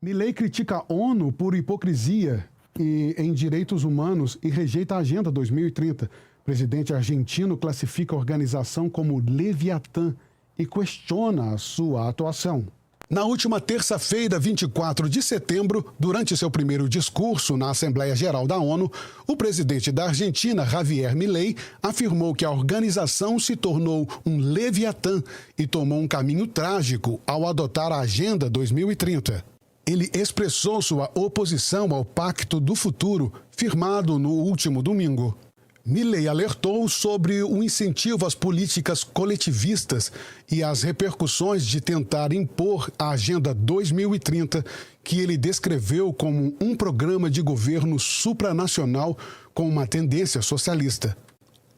Milei critica a ONU por hipocrisia em direitos humanos e rejeita a Agenda 2030. O presidente argentino classifica a organização como Leviatã e questiona a sua atuação. Na última terça-feira, 24 de setembro, durante seu primeiro discurso na Assembleia Geral da ONU, o presidente da Argentina, Javier Milei, afirmou que a organização se tornou um leviatã e tomou um caminho trágico ao adotar a Agenda 2030. Ele expressou sua oposição ao Pacto do Futuro, firmado no último domingo. Milei alertou sobre o incentivo às políticas coletivistas e as repercussões de tentar impor a Agenda 2030, que ele descreveu como um programa de governo supranacional com uma tendência socialista.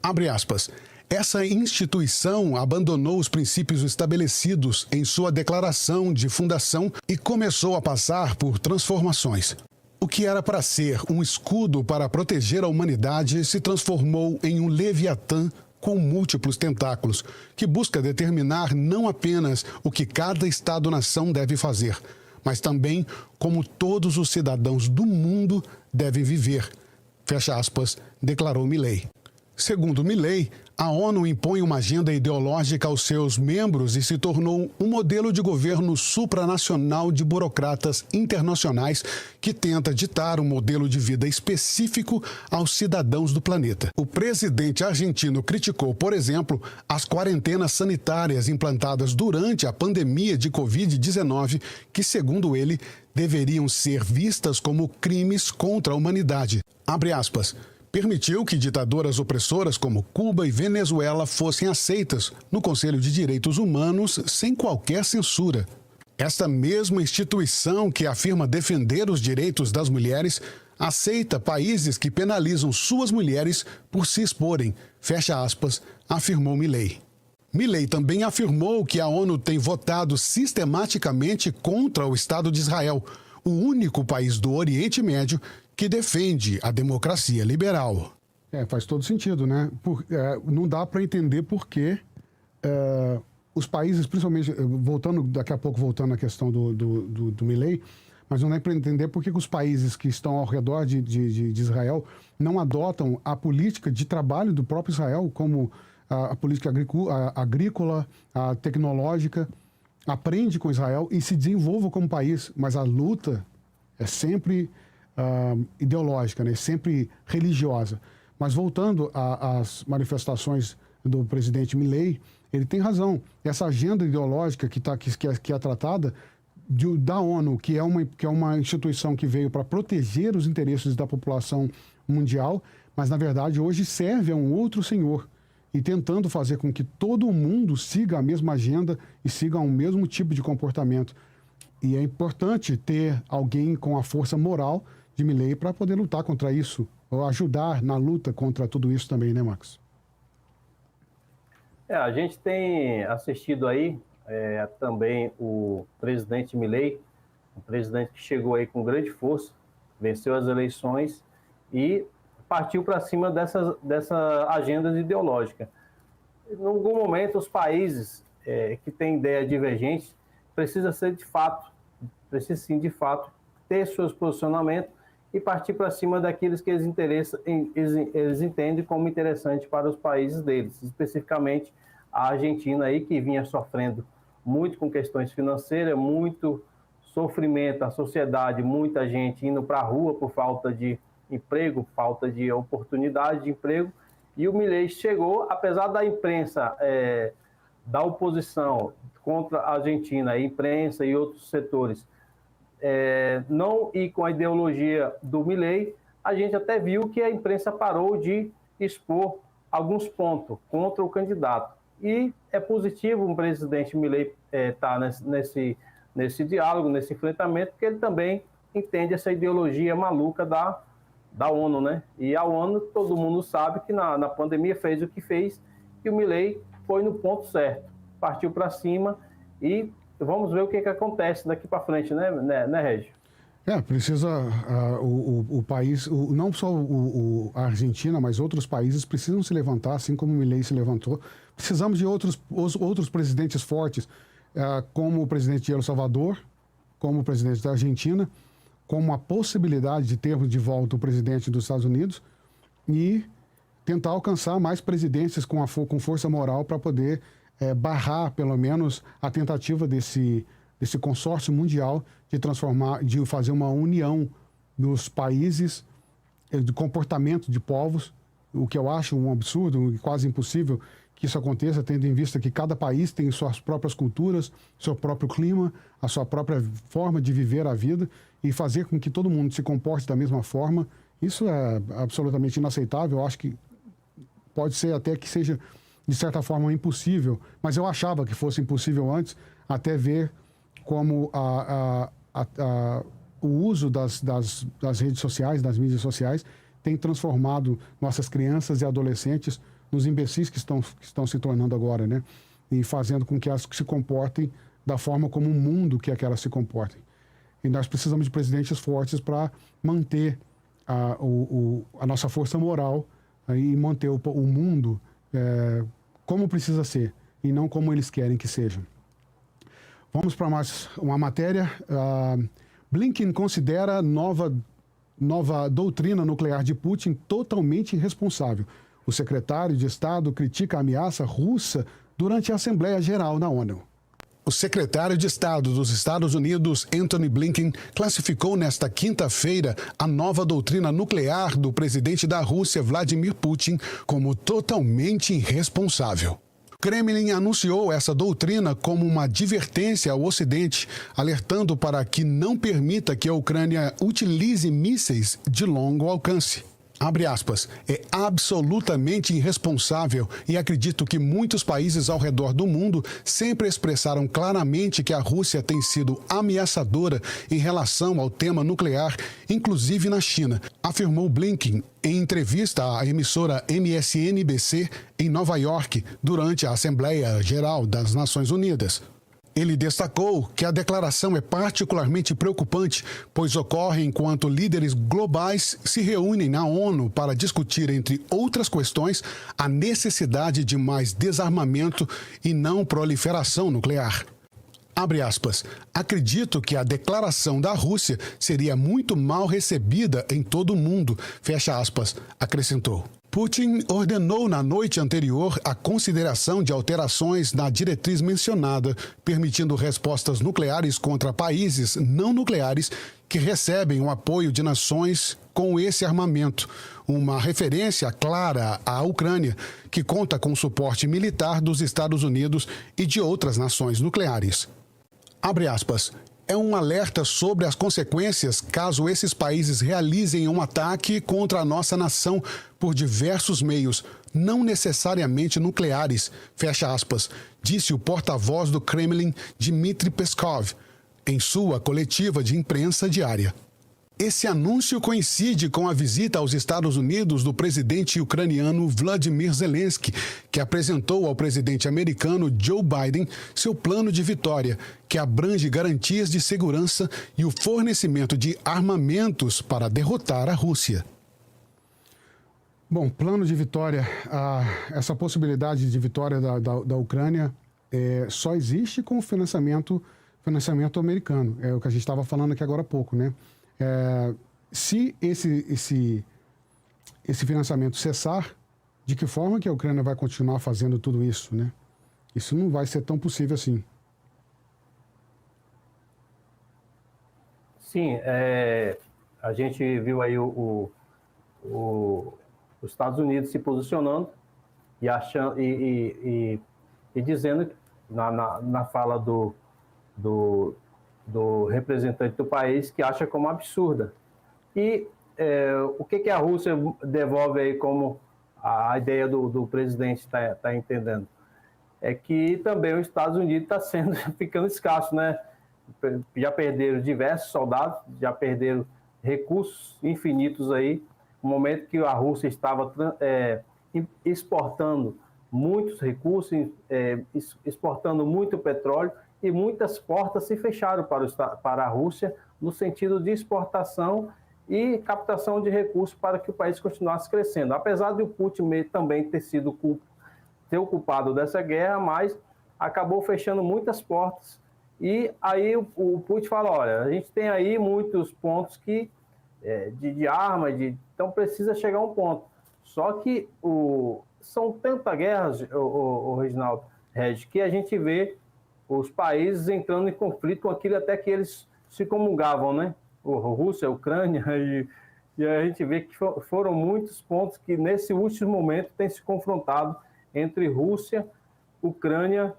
Abre aspas. Essa instituição abandonou os princípios estabelecidos em sua declaração de fundação e começou a passar por transformações. O que era para ser um escudo para proteger a humanidade se transformou em um leviatã com múltiplos tentáculos, que busca determinar não apenas o que cada Estado-nação deve fazer, mas também como todos os cidadãos do mundo devem viver. Fecha aspas, declarou Milei. Segundo Milei, a ONU impõe uma agenda ideológica aos seus membros e se tornou um modelo de governo supranacional de burocratas internacionais que tenta ditar um modelo de vida específico aos cidadãos do planeta. O presidente argentino criticou, por exemplo, as quarentenas sanitárias implantadas durante a pandemia de Covid-19, que, segundo ele, deveriam ser vistas como crimes contra a humanidade. Abre aspas. Permitiu que ditaduras opressoras como Cuba e Venezuela fossem aceitas no Conselho de Direitos Humanos sem qualquer censura. Esta mesma instituição que afirma defender os direitos das mulheres aceita países que penalizam suas mulheres por se exporem, fecha aspas, afirmou Milei. Milei também afirmou que a ONU tem votado sistematicamente contra o Estado de Israel, o único país do Oriente Médio que defende a democracia liberal. Faz todo sentido, né? Não dá para entender por que os países, principalmente, daqui a pouco voltando à questão do Milei, mas não dá para entender por que os países que estão ao redor de Israel não adotam a política de trabalho do próprio Israel, como a política agrícola, a tecnológica, aprende com Israel e se desenvolva como país, mas a luta é sempre ideológica, né? Sempre religiosa. Mas voltando às manifestações do presidente Milei, ele tem razão. Essa agenda ideológica que é tratada da ONU, que é uma instituição que veio para proteger os interesses da população mundial, mas na verdade hoje serve a um outro senhor e tentando fazer com que todo mundo siga a mesma agenda e siga o mesmo tipo de comportamento. E é importante ter alguém com a força moral de Milei para poder lutar contra isso, ou ajudar na luta contra tudo isso também, né, Max? A gente tem assistido aí também o presidente Milei, um presidente que chegou aí com grande força, venceu as eleições e partiu para cima dessa agenda ideológica. Em algum momento, os países que têm ideia divergente precisam sim, de fato, ter seus posicionamentos e partir para cima daqueles que eles entendem como interessante para os países deles, especificamente a Argentina aí, que vinha sofrendo muito com questões financeiras, muito sofrimento, a sociedade, muita gente indo para a rua por falta de emprego, falta de oportunidade de emprego, e o Milei chegou, apesar da imprensa, da oposição contra a Argentina, a imprensa e outros setores, não ir com a ideologia do Milei, a gente até viu que a imprensa parou de expor alguns pontos contra o candidato. E é positivo o presidente Milei estar nesse diálogo, nesse enfrentamento, porque ele também entende essa ideologia maluca da ONU, né? E a ONU, todo mundo sabe que na pandemia fez o que fez, e o Milei foi no ponto certo, partiu para cima e vamos ver o que acontece daqui para frente, né, Régio? Precisa o país, não só a Argentina, mas outros países precisam se levantar, assim como o Milei se levantou. Precisamos de outros presidentes fortes, como o presidente de El Salvador, como presidente da Argentina, como a possibilidade de termos de volta o presidente dos Estados Unidos e tentar alcançar mais presidências com força moral para poder barrar, pelo menos, a tentativa desse consórcio mundial de fazer uma união dos países, de comportamento de povos, o que eu acho um absurdo e quase impossível que isso aconteça, tendo em vista que cada país tem suas próprias culturas, seu próprio clima, a sua própria forma de viver a vida, e fazer com que todo mundo se comporte da mesma forma, isso é absolutamente inaceitável. Eu acho que pode ser até que seja, de certa forma, impossível, mas eu achava que fosse impossível antes, até ver como o uso das redes sociais, das mídias sociais, tem transformado nossas crianças e adolescentes nos imbecis que estão se tornando agora, né? E fazendo com que elas se comportem da forma como o mundo quer que elas se comportem. E nós precisamos de presidentes fortes para manter a nossa força moral e manter o mundo como precisa ser e não como eles querem que seja. Vamos para mais uma matéria. Blinken considera nova doutrina nuclear de Putin totalmente irresponsável. O secretário de Estado critica a ameaça russa durante a Assembleia Geral na ONU. O secretário de Estado dos Estados Unidos, Antony Blinken, classificou nesta quinta-feira a nova doutrina nuclear do presidente da Rússia, Vladimir Putin, como totalmente irresponsável. O Kremlin anunciou essa doutrina como uma advertência ao Ocidente, alertando para que não permita que a Ucrânia utilize mísseis de longo alcance. Abre aspas, é absolutamente irresponsável e acredito que muitos países ao redor do mundo sempre expressaram claramente que a Rússia tem sido ameaçadora em relação ao tema nuclear, inclusive na China, afirmou Blinken em entrevista à emissora MSNBC em Nova York durante a Assembleia Geral das Nações Unidas. Ele destacou que a declaração é particularmente preocupante, pois ocorre enquanto líderes globais se reúnem na ONU para discutir, entre outras questões, a necessidade de mais desarmamento e não proliferação nuclear. Abre aspas, acredito que a declaração da Rússia seria muito mal recebida em todo o mundo, fecha aspas, acrescentou. Putin ordenou na noite anterior a consideração de alterações na diretriz mencionada, permitindo respostas nucleares contra países não nucleares que recebem o apoio de nações com esse armamento, uma referência clara à Ucrânia, que conta com suporte militar dos Estados Unidos e de outras nações nucleares. Abre aspas. É um alerta sobre as consequências caso esses países realizem um ataque contra a nossa nação por diversos meios, não necessariamente nucleares, fecha aspas, disse o porta-voz do Kremlin, Dmitry Peskov, em sua coletiva de imprensa diária. Esse anúncio coincide com a visita aos Estados Unidos do presidente ucraniano Vladimir Zelensky, que apresentou ao presidente americano Joe Biden seu plano de vitória, que abrange garantias de segurança e o fornecimento de armamentos para derrotar a Rússia. Bom, plano de vitória, essa possibilidade de vitória da Ucrânia só existe com o financiamento americano. É o que a gente estava falando aqui agora há pouco, né? Se esse financiamento cessar, de que forma que a Ucrânia vai continuar fazendo tudo isso, né? Isso não vai ser tão possível assim. Sim, a gente viu aí os Estados Unidos se posicionando e achando e dizendo na fala do representante do país que acha como absurda. E o que a Rússia devolve aí como a ideia do presidente está entendendo? É que também os Estados Unidos está ficando escasso, né? Já perderam diversos soldados, já perderam recursos infinitos aí, no momento que a Rússia estava exportando muitos recursos, exportando muito petróleo, e muitas portas se fecharam para a Rússia no sentido de exportação e captação de recursos para que o país continuasse crescendo. Apesar de o Putin também ter o culpado dessa guerra, mas acabou fechando muitas portas E aí o Putin fala, olha, a gente tem aí muitos pontos que de arma, então precisa chegar a um ponto. Só que são tantas guerras, o Reginaldo Regis, que a gente vê os países entrando em conflito com aquilo até que eles se comungavam, né? A Rússia, a Ucrânia, e a gente vê que foram muitos pontos que nesse último momento tem se confrontado entre Rússia, Ucrânia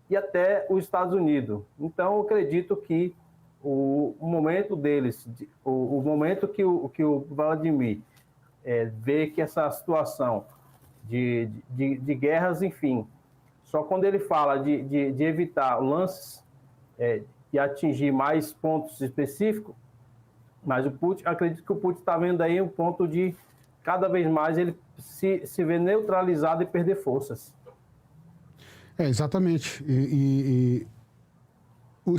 e até os Estados Unidos. Então, eu acredito que o momento deles, o momento que o Vladimir vê que essa situação de guerras, enfim, só quando ele fala de evitar lances e atingir mais pontos específicos, mas o Putin, acredito que o Putin está vendo aí um ponto de cada vez mais ele se ver neutralizado e perder forças. Exatamente. O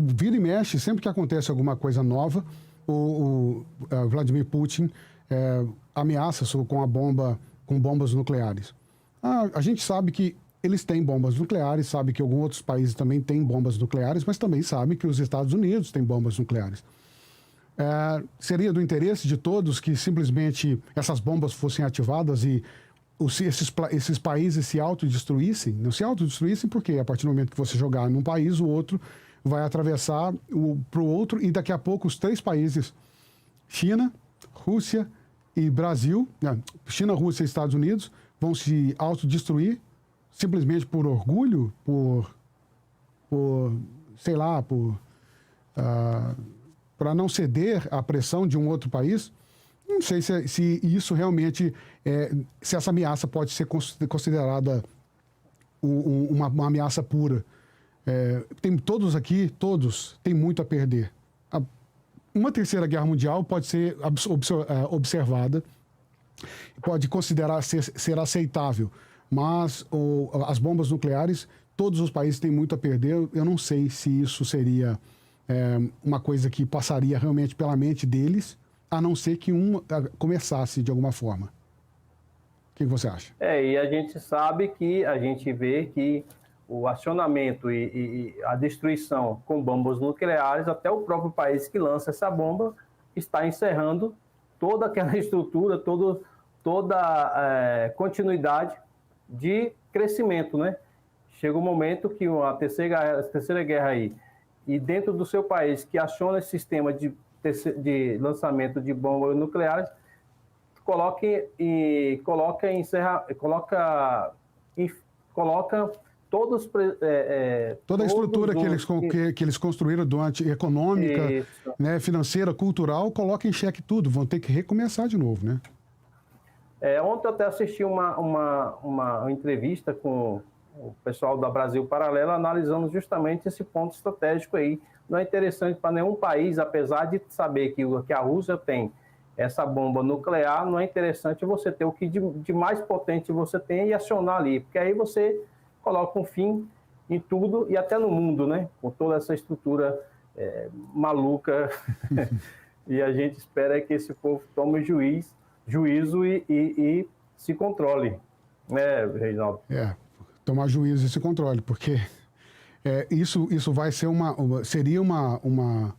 vira e mexe, sempre que acontece alguma coisa nova, o Vladimir Putin ameaça com bombas nucleares. A gente sabe que eles têm bombas nucleares, sabe que alguns outros países também têm bombas nucleares, mas também sabe que os Estados Unidos têm bombas nucleares. Seria do interesse de todos que simplesmente essas bombas fossem ativadas e esses países se autodestruíssem? Não se autodestruíssem porque a partir do momento que você jogar num país, o outro vai atravessar para o outro e daqui a pouco os 3 países, China, Rússia e Brasil, China, Rússia e Estados Unidos, vão se autodestruir simplesmente por orgulho, para não ceder à pressão de um outro país. Não sei se isso realmente, se essa ameaça pode ser considerada uma ameaça pura. Todos têm muito a perder. Uma terceira guerra mundial pode ser observada, pode considerar ser aceitável, mas as bombas nucleares, todos os países têm muito a perder. Eu não sei se isso seria uma coisa que passaria realmente pela mente deles, a não ser que começasse de alguma forma. O que você acha? E a gente sabe que, a gente vê que o acionamento e a destruição com bombas nucleares, até o próprio país que lança essa bomba está encerrando toda aquela estrutura, toda a continuidade de crescimento, né? Chega um momento que a terceira guerra aí, e dentro do seu país que aciona esse sistema de lançamento de bombas nucleares, coloca todos toda a estrutura que eles construíram durante econômica, né, financeira, cultural, coloca em xeque tudo, vão ter que recomeçar de novo, né? Ontem eu até assisti uma entrevista com o pessoal da Brasil Paralelo, analisando justamente esse ponto estratégico aí. Não é interessante para nenhum país, apesar de saber que a Rússia tem essa bomba nuclear, não é interessante você ter o que de mais potente você tem e acionar ali, porque aí você coloca um fim em tudo e até no mundo, né? Com toda essa estrutura maluca. E a gente espera que esse povo tome juízo e se controle, né, Reginaldo? Tomar juízo e se controle, porque isso vai ser seria uma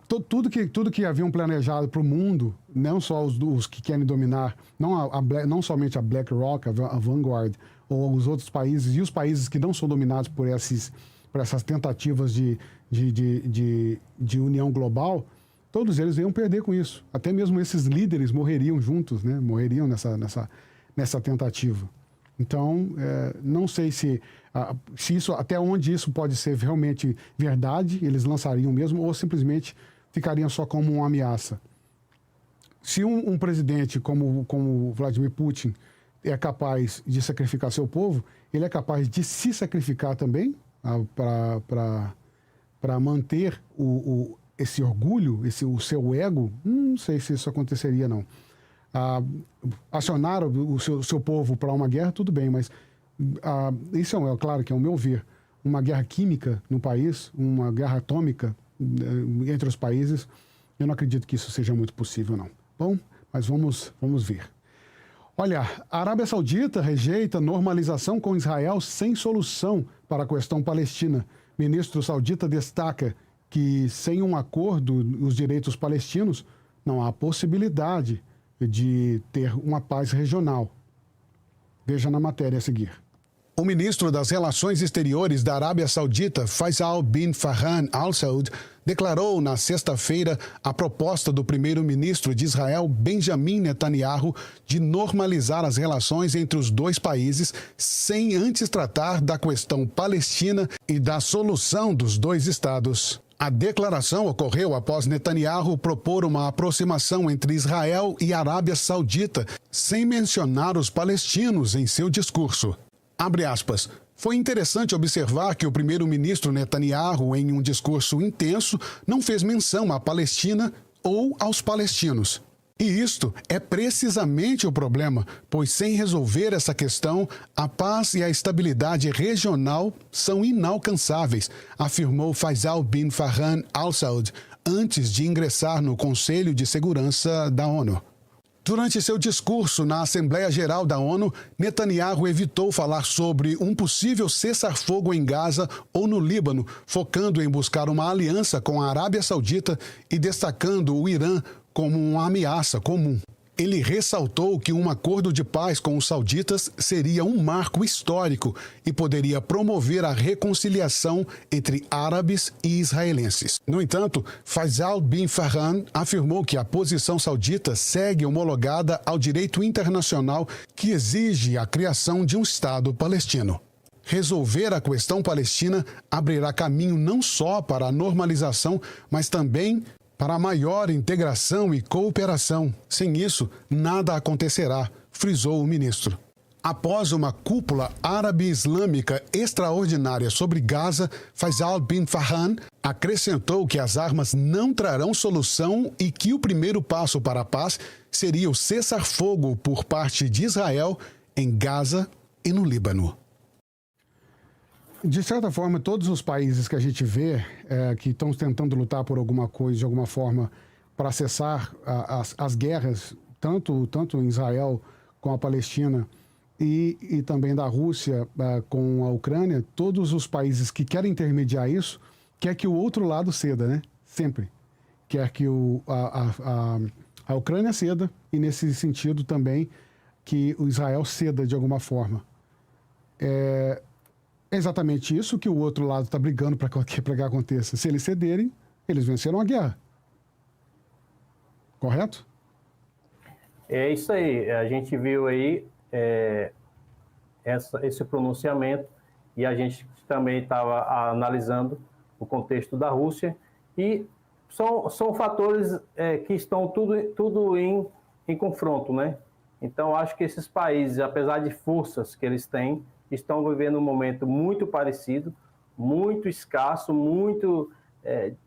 tudo que haviam planejado para o mundo, não só os que querem dominar, não somente a BlackRock, a Vanguard, ou os outros países, e os países que não são dominados por essas tentativas de união global, todos eles iam perder com isso. Até mesmo esses líderes morreriam juntos, né? Morreriam nessa tentativa. Então, não sei se isso, até onde isso pode ser realmente verdade, eles lançariam mesmo, ou simplesmente ficariam só como uma ameaça. Se um presidente como Vladimir Putin é capaz de sacrificar seu povo, ele é capaz de se sacrificar também para manter esse orgulho, o seu ego. Não sei se isso aconteceria, não. Acionar o seu povo para uma guerra, tudo bem, mas isso é claro que é o meu ver. Uma guerra química no país, uma guerra atômica entre os países, eu não acredito que isso seja muito possível, não. Bom, mas vamos ver. Olha, a Arábia Saudita rejeita normalização com Israel sem solução para a questão palestina. Ministro saudita destaca que, sem um acordo nos direitos palestinos, não há possibilidade de ter uma paz regional. Veja na matéria a seguir. O ministro das Relações Exteriores da Arábia Saudita, Faisal bin Farhan Al Saud, declarou na sexta-feira a proposta do primeiro-ministro de Israel, Benjamin Netanyahu, de normalizar as relações entre os dois países sem antes tratar da questão palestina e da solução dos dois estados. A declaração ocorreu após Netanyahu propor uma aproximação entre Israel e Arábia Saudita, sem mencionar os palestinos em seu discurso. Abre aspas. Foi interessante observar que o primeiro-ministro Netanyahu, em um discurso intenso, não fez menção à Palestina ou aos palestinos. E isto é precisamente o problema, pois sem resolver essa questão, a paz e a estabilidade regional são inalcançáveis, afirmou Faisal bin Farhan Al Saud, antes de ingressar no Conselho de Segurança da ONU. Durante seu discurso na Assembleia Geral da ONU, Netanyahu evitou falar sobre um possível cessar-fogo em Gaza ou no Líbano, focando em buscar uma aliança com a Arábia Saudita e destacando o Irã como uma ameaça comum. Ele ressaltou que um acordo de paz com os sauditas seria um marco histórico e poderia promover a reconciliação entre árabes e israelenses. No entanto, Faisal bin Farhan afirmou que a posição saudita segue homologada ao direito internacional que exige a criação de um Estado palestino. Resolver a questão palestina abrirá caminho não só para a normalização, mas também para a maior integração e cooperação. Sem isso, nada acontecerá, frisou o ministro. Após uma cúpula árabe-islâmica extraordinária sobre Gaza, Faisal bin Farhan acrescentou que as armas não trarão solução e que o primeiro passo para a paz seria o cessar-fogo por parte de Israel em Gaza e no Líbano. De certa forma, todos os países que a gente vê que estão tentando lutar por alguma coisa, de alguma forma, para cessar as guerras, tanto em Israel com a Palestina e também da Rússia com a Ucrânia, todos os países que querem intermediar isso, quer que o outro lado ceda, né? Sempre. Quer que a Ucrânia ceda e, nesse sentido, também que o Israel ceda de alguma forma. É exatamente isso que o outro lado está brigando para que aconteça. Se eles cederem, eles venceram a guerra. Correto? É isso aí. A gente viu aí esse pronunciamento e a gente também estava analisando o contexto da Rússia e são fatores que estão tudo em confronto, né? Então, acho que esses países, apesar de forças que eles têm, estão vivendo um momento muito parecido, muito escasso,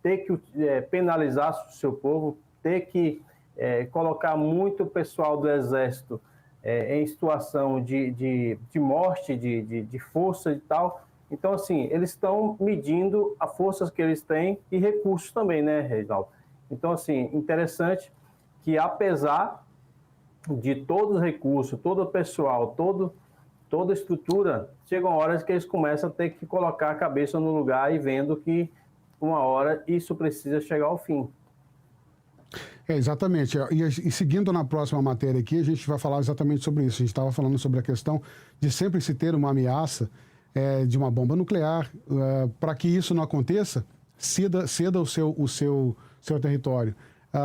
ter que penalizar o seu povo, ter que colocar muito pessoal do exército em situação de morte, de força e tal. Então, assim, eles estão medindo as forças que eles têm e recursos também, né, Reginaldo? Então, assim, interessante que, apesar de todos os recursos, todo o pessoal, toda a estrutura, chegam horas que eles começam a ter que colocar a cabeça no lugar e vendo que uma hora isso precisa chegar ao fim. Exatamente. E seguindo na próxima matéria aqui, a gente vai falar exatamente sobre isso. A gente estava falando sobre a questão de sempre se ter uma ameaça de uma bomba nuclear. Para que isso não aconteça, ceda o seu território.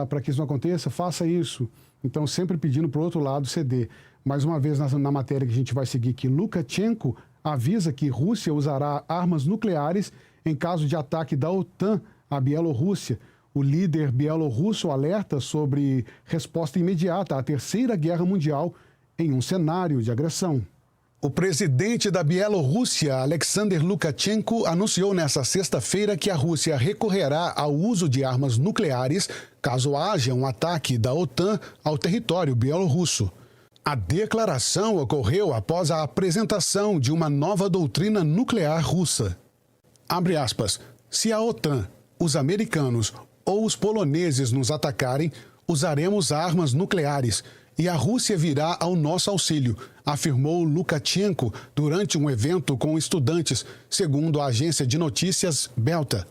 Para que isso não aconteça, faça isso. Então, sempre pedindo para o outro lado ceder. Mais uma vez, na matéria que a gente vai seguir aqui, Lukashenko avisa que Rússia usará armas nucleares em caso de ataque da OTAN à Bielorrússia. O líder bielorrusso alerta sobre resposta imediata à Terceira Guerra Mundial em um cenário de agressão. O presidente da Bielorrússia, Alexander Lukashenko, anunciou nesta sexta-feira que a Rússia recorrerá ao uso de armas nucleares caso haja um ataque da OTAN ao território bielorrusso. A declaração ocorreu após a apresentação de uma nova doutrina nuclear russa. Abre aspas. Se a OTAN, os americanos ou os poloneses nos atacarem, usaremos armas nucleares. e a Rússia virá ao nosso auxílio, afirmou Lukashenko durante um evento com estudantes, segundo a agência de notícias Belta.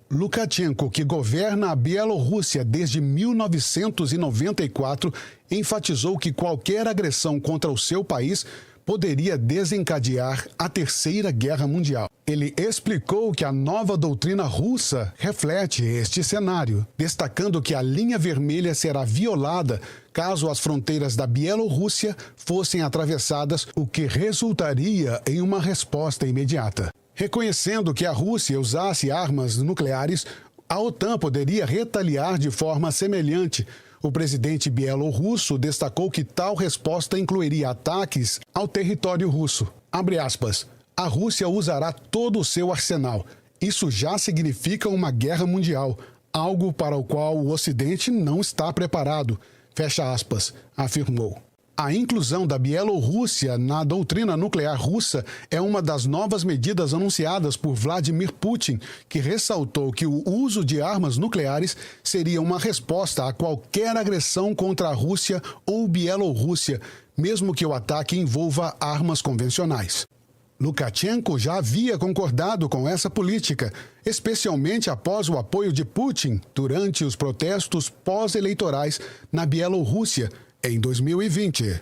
Lukashenko, que governa a Bielorrússia desde 1994, enfatizou que qualquer agressão contra o seu país poderia desencadear a Terceira Guerra Mundial. Ele explicou que a nova doutrina russa reflete este cenário, destacando que a linha vermelha será violada caso as fronteiras da Bielorrússia fossem atravessadas, o que resultaria em uma resposta imediata. Reconhecendo que a Rússia usasse armas nucleares, a OTAN poderia retaliar de forma semelhante. O presidente bielorrusso destacou que tal resposta incluiria ataques ao território russo. Abre aspas. A Rússia usará todo o seu arsenal. Isso já significa uma guerra mundial, algo para o qual o Ocidente não está preparado. Fecha aspas, afirmou. A inclusão da Bielorrússia na doutrina nuclear russa é uma das novas medidas anunciadas por Vladimir Putin, que ressaltou que o uso de armas nucleares seria uma resposta a qualquer agressão contra a Rússia ou Bielorrússia, mesmo que o ataque envolva armas convencionais. Lukashenko já havia concordado com essa política, especialmente após o apoio de Putin durante os protestos pós-eleitorais na Bielorrússia, em 2020.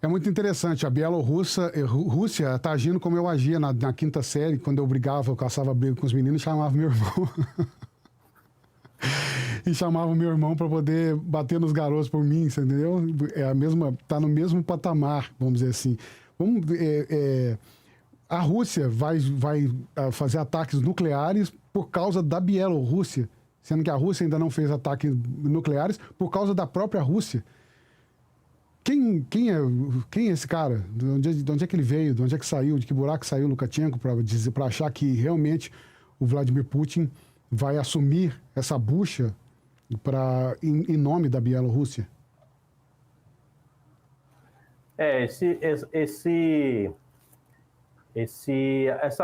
É muito interessante. A Bielorrússia está agindo como eu agia na quinta série, quando eu brigava, eu caçava briga com os meninos e chamava meu irmão. E chamava meu irmão para poder bater nos garotos por mim, você entendeu? Tá no mesmo patamar, vamos dizer assim. A Rússia vai fazer ataques nucleares por causa da Bielorrússia, sendo que a Rússia ainda não fez ataques nucleares por causa da própria Rússia. Quem é esse cara? De onde é que ele veio? De onde é que saiu? De que buraco saiu o Lukashenko para achar que realmente o Vladimir Putin vai assumir essa bucha em nome da Bielorrússia? Essa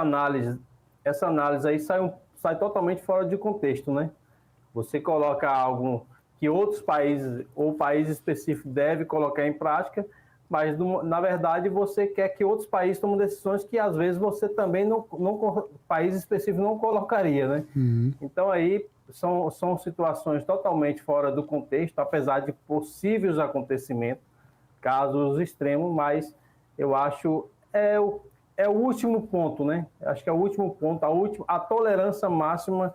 análise aí sai totalmente fora de contexto, né? Você coloca algo que outros países ou país específico deve colocar em prática, mas na verdade você quer que outros países tomem decisões que às vezes você também país específico não colocaria, né? Uhum. Então aí são situações totalmente fora do contexto, apesar de possíveis acontecimentos, casos extremos, mas eu acho é o último ponto, né? Acho que é o último ponto, a tolerância máxima.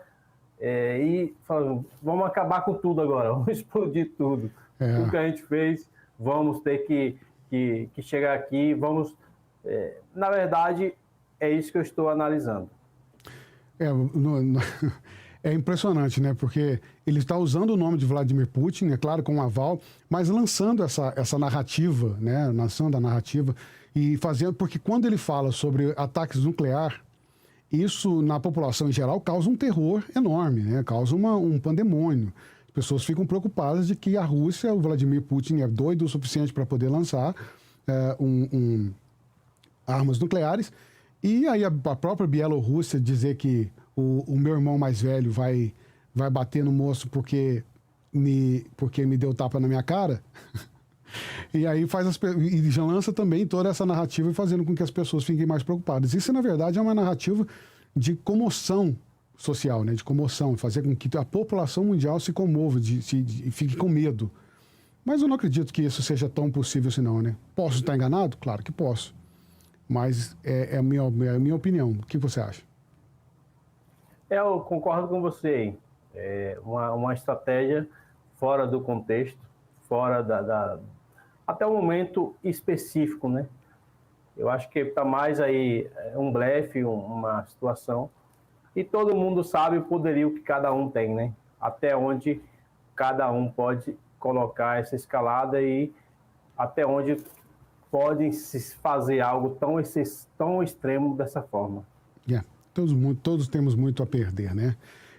E falando, vamos acabar com tudo agora, vamos explodir tudo. Tudo que a gente fez, vamos ter que chegar aqui, vamos... na verdade, é isso que eu estou analisando. É impressionante, né? Porque ele está usando o nome de Vladimir Putin, é claro, com um aval, mas lançando essa narrativa, né? Lançando a narrativa e fazendo... Porque quando ele fala sobre ataques nucleares, isso, na população em geral, causa um terror enorme, né? Causa um pandemônio. As pessoas ficam preocupadas de que a Rússia, o Vladimir Putin, é doido o suficiente para poder lançar armas nucleares. E aí a própria Bielorrússia dizer que o meu irmão mais velho vai bater no moço porque me deu tapa na minha cara. E aí e já lança também toda essa narrativa fazendo com que as pessoas fiquem mais preocupadas. Isso, na verdade, é uma narrativa de comoção social, né? De comoção, fazer com que a população mundial se comova e fique com medo. Mas eu não acredito que isso seja tão possível assim não, né? Posso estar enganado? Claro que posso. Mas é a minha opinião. O que você acha? Eu concordo com você. É uma estratégia fora do contexto, fora até o momento específico, né? Eu acho que está mais aí um blefe, uma situação. E todo mundo sabe o poderio que cada um tem, né? Até onde cada um pode colocar essa escalada e até onde pode se fazer algo tão extremo dessa forma. Todos temos muito a perder, né?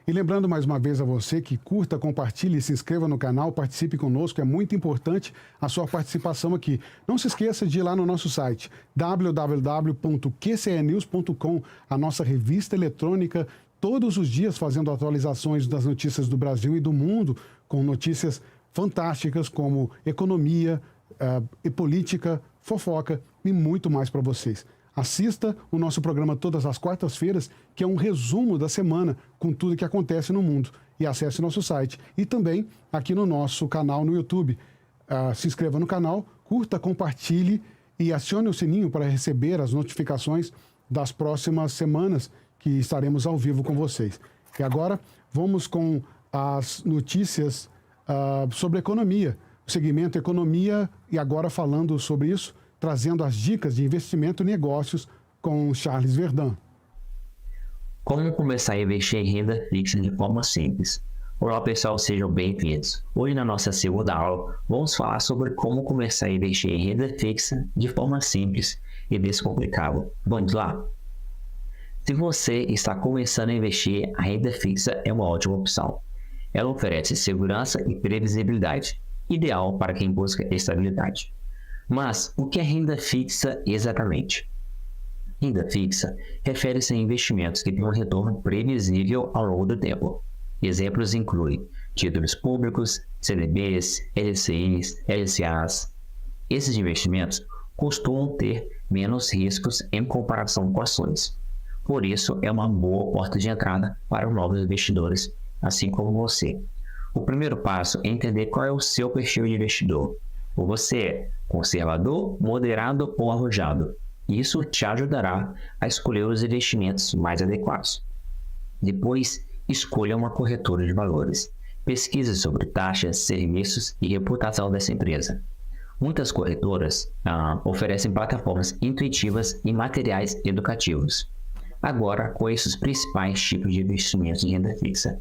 E lembrando mais uma vez a você que curta, compartilhe, se inscreva no canal, participe conosco, é muito importante a sua participação aqui. Não se esqueça de ir lá no nosso site, www.qcnews.com, a nossa revista eletrônica, todos os dias fazendo atualizações das notícias do Brasil e do mundo, com notícias fantásticas como economia, e política, fofoca e muito mais para vocês. Assista o nosso programa todas as quartas-feiras, que é um resumo da semana com tudo que acontece no mundo. E acesse nosso site. E também aqui no nosso canal no YouTube. Se inscreva no canal, curta, compartilhe e acione o sininho para receber as notificações das próximas semanas que estaremos ao vivo com vocês. E agora vamos com as notícias sobre economia. O segmento Economia, e agora falando sobre isso, trazendo as dicas de investimento e negócios com Charles Verdun. Como começar a investir em renda fixa de forma simples? Olá pessoal, sejam bem-vindos. Hoje na nossa segunda aula, vamos falar sobre como começar a investir em renda fixa de forma simples e descomplicável. Vamos lá? Se você está começando a investir, a renda fixa é uma ótima opção. Ela oferece segurança e previsibilidade, ideal para quem busca estabilidade. Mas o que é renda fixa exatamente? Renda fixa refere-se a investimentos que têm um retorno previsível ao longo do tempo. Exemplos incluem títulos públicos, CDBs, LCIs, LCAs. Esses investimentos costumam ter menos riscos em comparação com ações. Por isso, é uma boa porta de entrada para novos investidores, assim como você. O primeiro passo é entender qual é o seu perfil de investidor. Ou você é conservador, moderado ou arrojado. Isso te ajudará a escolher os investimentos mais adequados. Depois, escolha uma corretora de valores. Pesquise sobre taxas, serviços e reputação dessa empresa. Muitas corretoras oferecem plataformas intuitivas e materiais educativos. Agora, conheça os principais tipos de investimentos de renda fixa.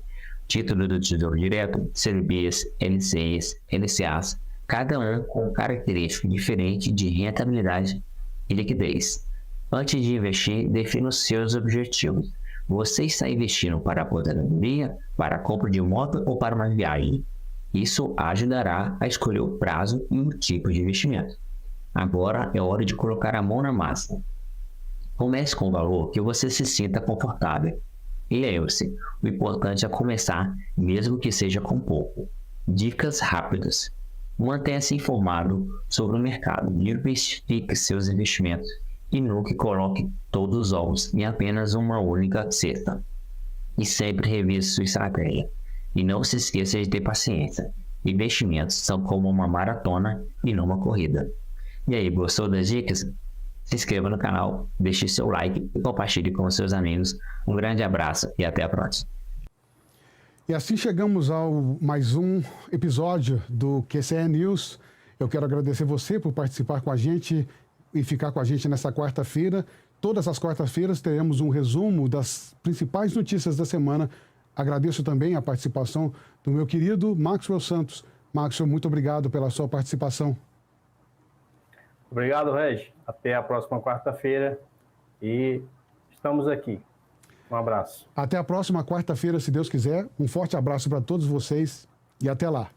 Título do Tesouro Direto, CDBs, LCIs, LCAs, cada um com característica diferente de rentabilidade e liquidez. Antes de investir, defina os seus objetivos. Você está investindo para a aposentadoria, para a compra de moto ou para uma viagem? Isso ajudará a escolher o prazo e o tipo de investimento. Agora é hora de colocar a mão na massa. Comece com um valor que você se sinta confortável. E lembre-se, o importante é começar, mesmo que seja com pouco. Dicas rápidas. Mantenha-se informado sobre o mercado, diversifique seus investimentos e nunca coloque todos os ovos em apenas uma única cesta. E sempre revise sua estratégia. E não se esqueça de ter paciência. Investimentos são como uma maratona e não uma corrida. E aí, gostou das dicas? Se inscreva no canal, deixe seu like e compartilhe com seus amigos. Um grande abraço e até a próxima. E assim chegamos ao mais um episódio do QCE News. Eu quero agradecer você por participar com a gente e ficar com a gente nessa quarta-feira. Todas as quartas-feiras teremos um resumo das principais notícias da semana. Agradeço também a participação do meu querido Maxwell Santos. Maxwell, muito obrigado pela sua participação. Obrigado, Regi. Até a próxima quarta-feira e estamos aqui. Um abraço. Até a próxima quarta-feira, se Deus quiser. Um forte abraço para todos vocês e até lá.